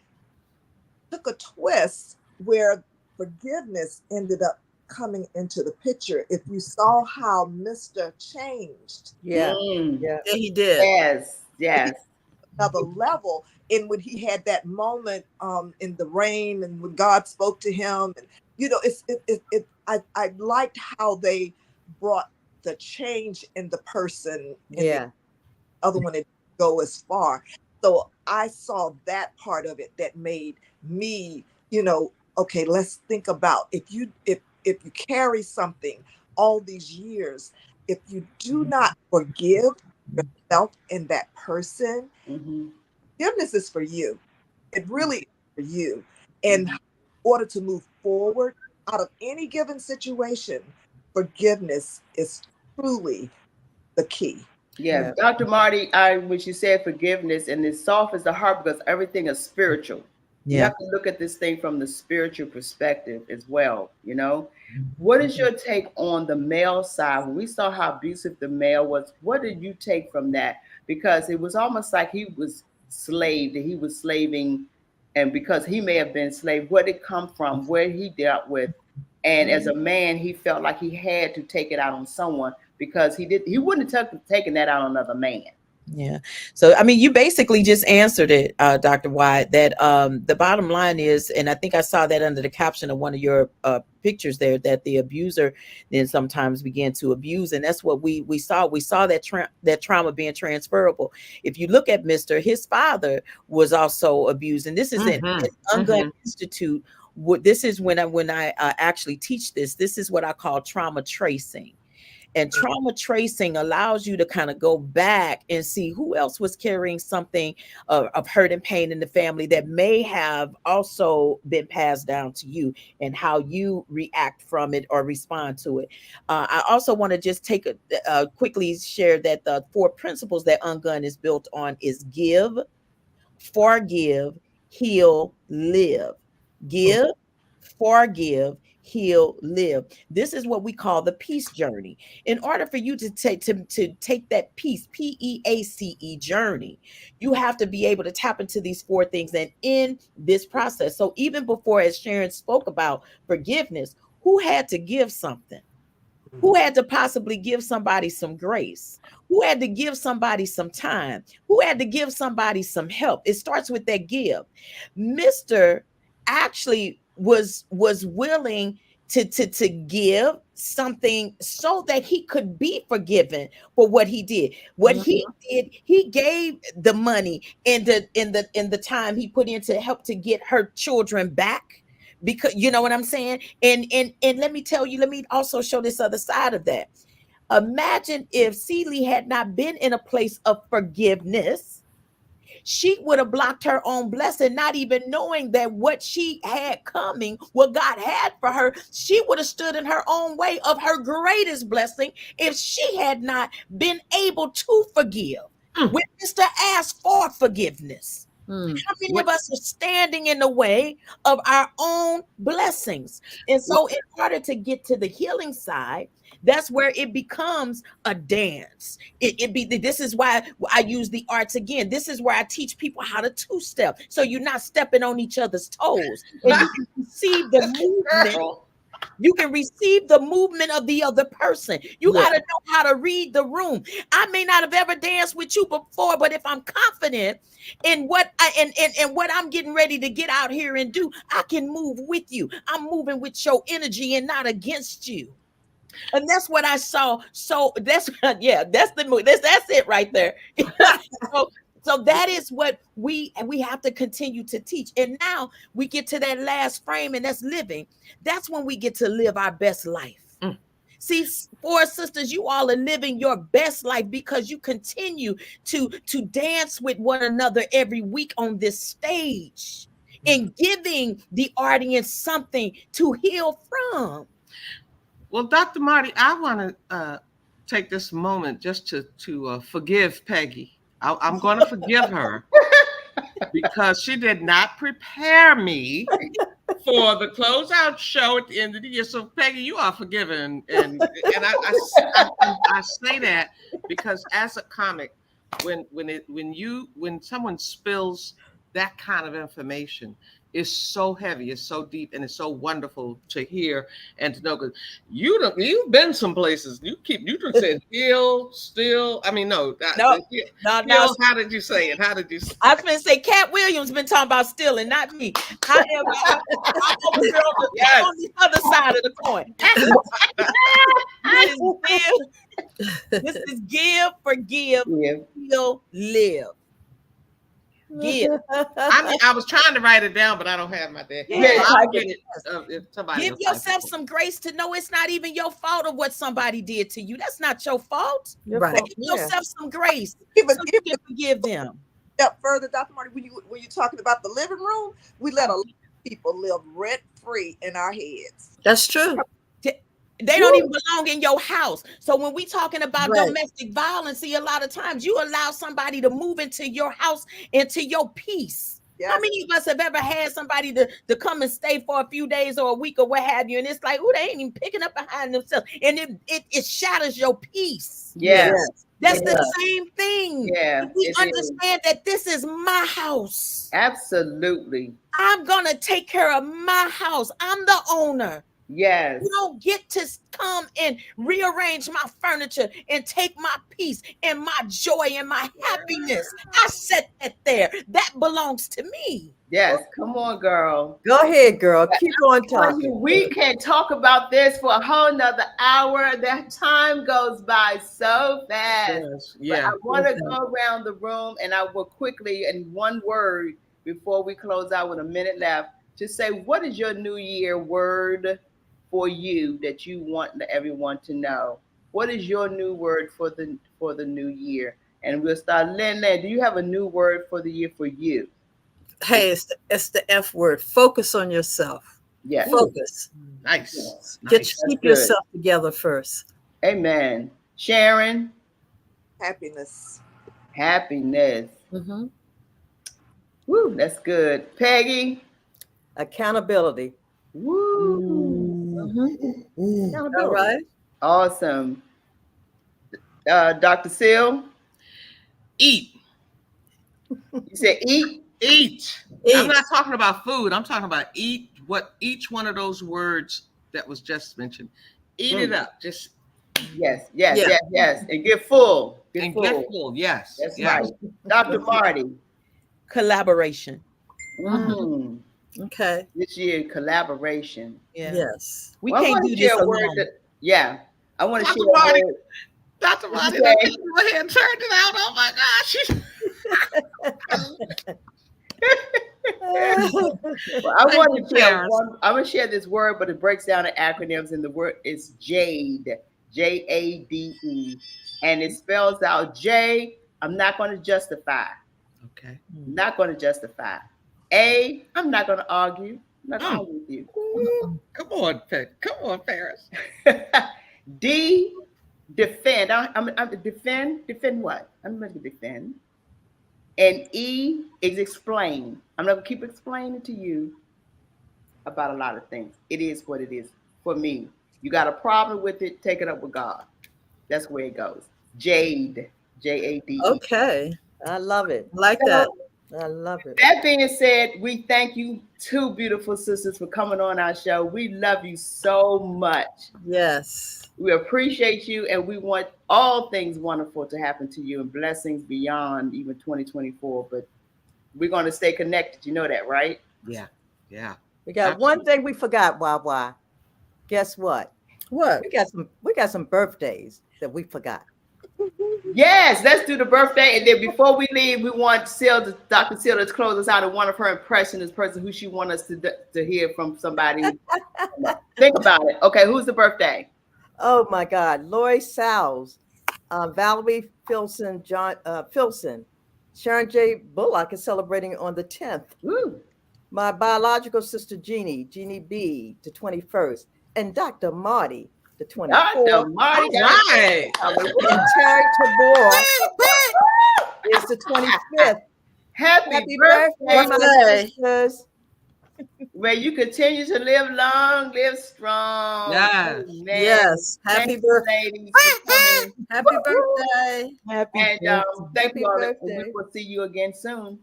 took a twist where forgiveness ended up coming into the picture, if you saw how Mr. changed. Yeah. Yeah, he did. Yes. Another level. And when he had that moment in the rain, and when God spoke to him, and I liked how they brought the change in the person. And Yeah. the other one didn't go as far. So I saw that part of it that made me, okay, let's think about if you carry something all these years, if you do not forgive yourself and that person, forgiveness is for you. It really is for you. And in order to move forward out of any given situation, forgiveness is truly the key. Yeah, Dr. Marty, when she said forgiveness, and it's soft as the heart because everything is spiritual. You Yeah. have to look at this thing from the spiritual perspective as well. What is your take on the male side? When we saw how abusive the male was, what did you take from that? Because it was almost like he was slaved, and he was slaving, and because he may have been slave, where did it come from, where he dealt with, and as a man, he felt like he had to take it out on someone because he wouldn't have taken that out on another man. Yeah. So, I mean, you basically just answered it, Dr. Wyatt, that the bottom line is, and I think I saw that under the caption of one of your pictures there, that the abuser then sometimes began to abuse. And that's what we saw. We saw that that trauma being transferable. If you look at Mr., his father was also abused. And this is an Ungun Institute. This is when I actually teach this. This is what I call trauma tracing. And trauma tracing allows you to kind of go back and see who else was carrying something of hurt and pain in the family that may have also been passed down to you, and how you react from it or respond to it. I also want to just take quickly share that the 4 principles that Ungun is built on is give, forgive, heal, live. Give, forgive, heal, live. This is what we call the peace journey. In order for you to take that peace, PEACE journey, you have to be able to tap into these 4 things. And in this process, so even before, as Sharon spoke about forgiveness, who had to give something? Who had to possibly give somebody some grace? Who had to give somebody some time? Who had to give somebody some help? It starts with that give. Mr. actually was willing to give something so that he could be forgiven for what he did. What he did, he gave the money and the time he put in to help to get her children back. Because you know what I'm saying? And let me tell you, let me also show this other side of that. Imagine if Celie had not been in a place of forgiveness. She would have blocked her own blessing, not even knowing that what she had coming, what God had for her, she would have stood in her own way of her greatest blessing if she had not been able to forgive. When Mr. asked for forgiveness. How many of us are standing in the way of our own blessings? And so in order to get to the healing side, that's where it becomes a dance. This is why I use the arts again. This is where I teach people how to 2-step. So you're not stepping on each other's toes. And you can receive the movement. You can receive the movement of the other person. You got to know how to read the room. I may not have ever danced with you before, but if I'm confident in what what I'm getting ready to get out here and do, I can move with you. I'm moving with your energy and not against you. And that's what I saw. So that's that's the move. That's it right there. So that is what we have to continue to teach. And now we get to that last frame, and that's living. That's when we get to live our best life. See, 4 sisters, you all are living your best life because you continue to dance with one another every week on this stage and giving the audience something to heal from. Well, Dr. Marty, I want to take this moment just to forgive Peggy. I'm going to forgive her because she did not prepare me for the closeout show at the end of the year. So, Peggy, you are forgiven, and I say that because as a comic, when someone spills that kind of information, is so heavy, it's so deep, and it's so wonderful to hear and to know. Because you've been some places. You just said still. I mean, no. No. How did you say it? How did you? I was going to say, Cat Williams been talking about stealing, not me. I'm over here on the other side of the coin. This is give, forgive, heal, live. Give. I was trying to write it down, but I don't have my dad. Give yourself some grace to know it's not even your fault of what somebody did to you. That's not your fault. Right. Give yourself some grace. So you can forgive them. Step further, Dr. Marty, when you're talking about the living room, we let a lot of people live rent free in our heads. That's true. They don't even belong in your house. So when we talking about domestic violence, see, a lot of times you allow somebody to move into your house, into your peace. Yes. How many of us have ever had somebody to come and stay for a few days or a week or what have you? And it's like, oh, they ain't even picking up behind themselves. And it shatters your peace. Yes. That's the same thing. Yeah. We understand that this is my house. Absolutely. I'm going to take care of my house. I'm the owner. Yes. You don't get to come and rearrange my furniture and take my peace and my joy and my happiness. I set that there. That belongs to me. Yes. Come on, girl. Go ahead, girl. Keep on talking. We can talk about this for a whole nother hour. That time goes by so fast. Yes. Yeah. But I want to go around the room, and I will quickly, in one word, before we close out with a minute left, to say, what is your New Year word for you that you want everyone to know? What is your new word for the new year? And we'll start. Lynn, do you have a new word for the year for you? Hey, it's the F word. Focus on yourself. Yes. Focus. Nice. Keep yourself together first. Amen. Sharon? Happiness. Mm-hmm. Woo, that's good. Peggy? Accountability. Woo. Mm-hmm. All right. Awesome. Dr. Seal? Eat. You said eat? Eat. I'm not talking about food. I'm talking about eat. What each one of those words that was just mentioned. Eat it up. Just yes. And get full. Get full. Yes. That's right. Dr. Marty? Collaboration. Okay. This year, collaboration. Yes. We can't do this alone. I want to share a word. Dr. Marty, go ahead and turn it out. Oh my gosh. Well, I want to share I'm going to share this word, but it breaks down the acronyms, and the word is JADE. JADE. And it spells out J. I'm not going to justify. Okay. I'm not going to justify. A. I'm not going to argue. I'm not going to argue with you. Come on, Paris. D. Defend. I'm defend. Defend what? I'm going to defend. And E is explain. I'm going to keep explaining to you about a lot of things. It is what it is for me. You got a problem with it, take it up with God. That's where it goes. Jade. Jade. Okay. I love it. Like that. I love it. That being said, we thank you two beautiful sisters for coming on our show. We love you so much. Yes. We appreciate you, and we want all things wonderful to happen to you and blessings beyond even 2024. But we're going to stay connected. You know that, right? Yeah. We got one thing we forgot, Wawa. Guess what? What? We got some birthdays that we forgot. Yes, let's do the birthday. And then before we leave, we want Dr. Seal to close us out in one of her impressions, this person who she wants us to hear from somebody. Think about it. Okay, who's the birthday? Oh my God. Lori Sowles, Valerie Filson, Filson, Sharon J. Bullock is celebrating on the 10th. Woo. My biological sister, Jeannie B, the 21st, and Dr. Marty, the 24th. Dr. Marty, right. And Terry Tabor is the 25th. Happy birthday, my sisters. May you continue to live long, live strong. Yes. Yes. Happy birthday. Happy birthday. Thank you all. We will see you again soon.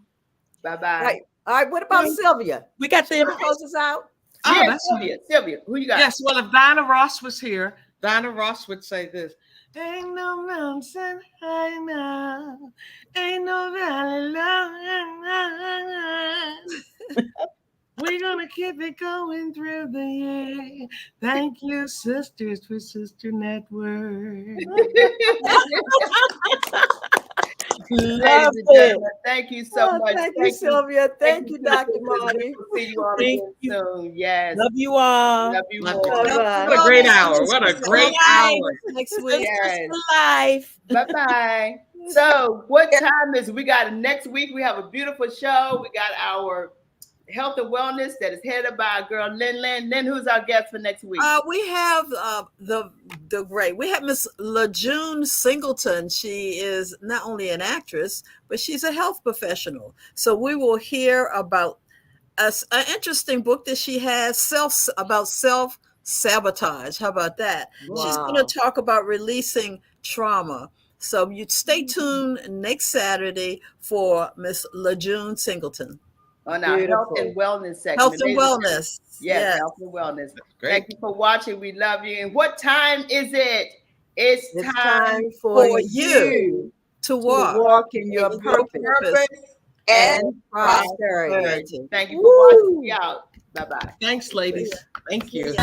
Bye-bye. All right. What about Sylvia? We got She them. close us out. Oh, Yeah, that's Sylvia, who you got? Yes, well, if Dinah Ross was here, Dinah Ross would say this. Ain't no mountain high enough, ain't no valley low enough. We're gonna keep it going through the year. Thank you, Sisters for Sister Network. Ladies and gentlemen, thank you so much. Thank you, Sylvia. Thank you, Dr. Marty. We'll see you all Thank again you. soon. Yes. Love you all. Love you Love more. you. Bye-bye. What a great hour. What a great hour. Next week. Yes. Life. Bye-bye. So what time is we got next week? We have a beautiful show. We got our health and wellness that is headed by our girl Lynn. Lynn, who's our guest for next week? We have the great. We have Miss LaJune Singleton. She is not only an actress, but she's a health professional. So we will hear about an interesting book that she has about self-sabotage. How about that? Wow. She's going to talk about releasing trauma. So you stay tuned next Saturday for Miss LaJune Singleton. On our health and wellness segment. Health and wellness. Yes, health and wellness. Thank you for watching. We love you. And what time is it? It's time for you to walk in your purpose and prosperity. Thank you for watching. We out. Bye-bye. Thanks, ladies. Thank you.